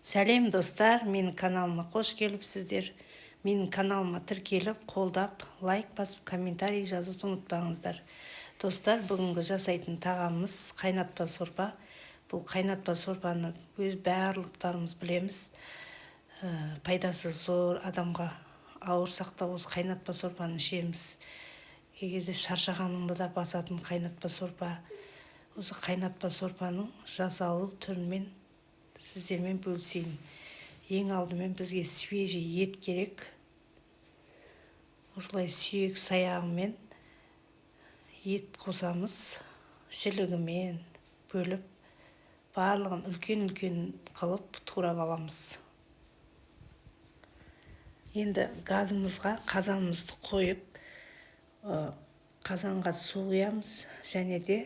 Сәлем достар, менің каналыма қош келіпсіздер. Менің каналыма тіркеліп, қолдап, лайк басып, комментарий жазуды ұмытпаңыздар. Достар, бүгінгі жасайтын тағамымыз қайнатпа сорпа. Бұл қайнатпа сорпаны өз барлықтарымыз білеміз. Пайдасы зор, адамға ауырсақ та осы қайнатпа сорпаны ішеміз. Кей кезде шаршағаныңды да басатын қайнатпа сорпа. Осы қайнатпа сорпаның жасалу түрімен сіздермен бөлісейін. Ең алдымен бізге свежий ет керек. Осылай сүйек саяғымен ет қосамыз, жілігімен бөліп, барлығын үлкен-үлкен қылып турап аламыз. Енді газымызға қазанымызды қойып, қазанға су құямыз, және де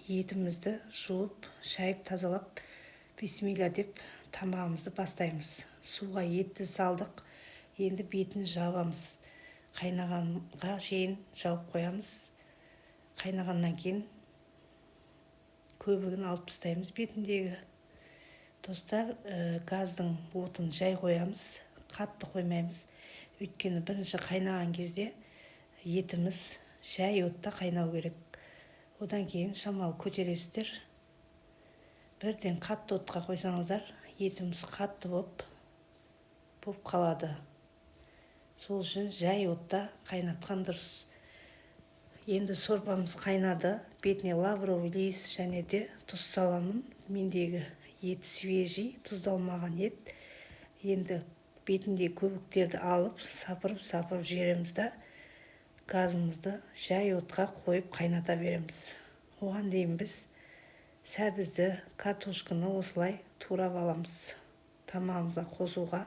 етімізді жуып, шайып, тазалап, бисмилля деп тамағымызды бастаймыз. Суға етті салдық, енді бетін жабамыз. Қайнағанға шейін жауып қоямыз. Қайнағаннан кейін көбігін алып тастаймыз бетіндегі. Достар, газдың отын жай қоямыз, қатты қоймаймыз. Өйткені бірінші қайнаған кезде етіміз жай отта қайнау керек. Одан кейін шамалы көтересіздер. Бірден қатты отқа қойсаңыздар, етіміз қатты болып қалады. Сол үшін жай отта қайнатқан дұрыс. Енді сорпамыз қайнады. Бетіне лавровый лист және де тұз саламын. Мендегі ет свежий, тұздалмаған ет. Енді бетінде көбіктерді алып, сапырып жібереміз да, газымызды жай отқа қойып қайната береміз. Оған дейін біз сәбізді, картошканы осылай турап аламыз тамағымызға қосуға.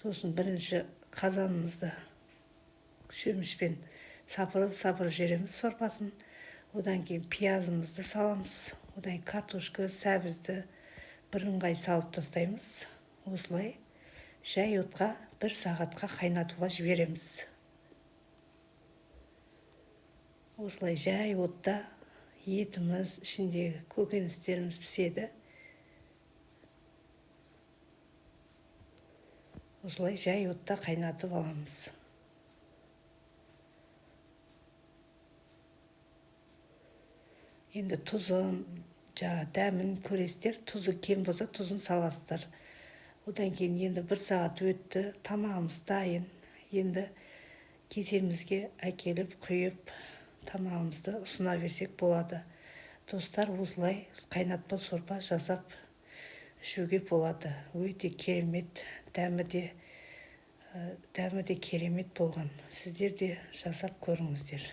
Сосын бірінші қазанымызды шөмішпен сапырып жібереміз сорпасын. Одан кейін пиязымызды саламыз. Одан кейін картошка, сәбізді бірыңғай салып тастаймыз. Осылай жай отқа 1 сағатқа қайнатуға жібереміз. Осылай жай отта етіміз, ішіндегі көкөністеріміз піседі. Осылай жай отта қайнатып аламыз. Енді тұзын, дәмін көресіздер. Тұзы кем болса, тұзын саласыздар. Одан кейін енді 1 сағат өтті, тамағымыз дайын. Енді кеселімізге әкеліп, құйып, тамағымызды ұсына берсек болады. Достар, осылай қайнатпа сорпа жасап ішуге болады. Өте керемет, дәмі де керемет болған. Сіздер де жасап көріңіздер.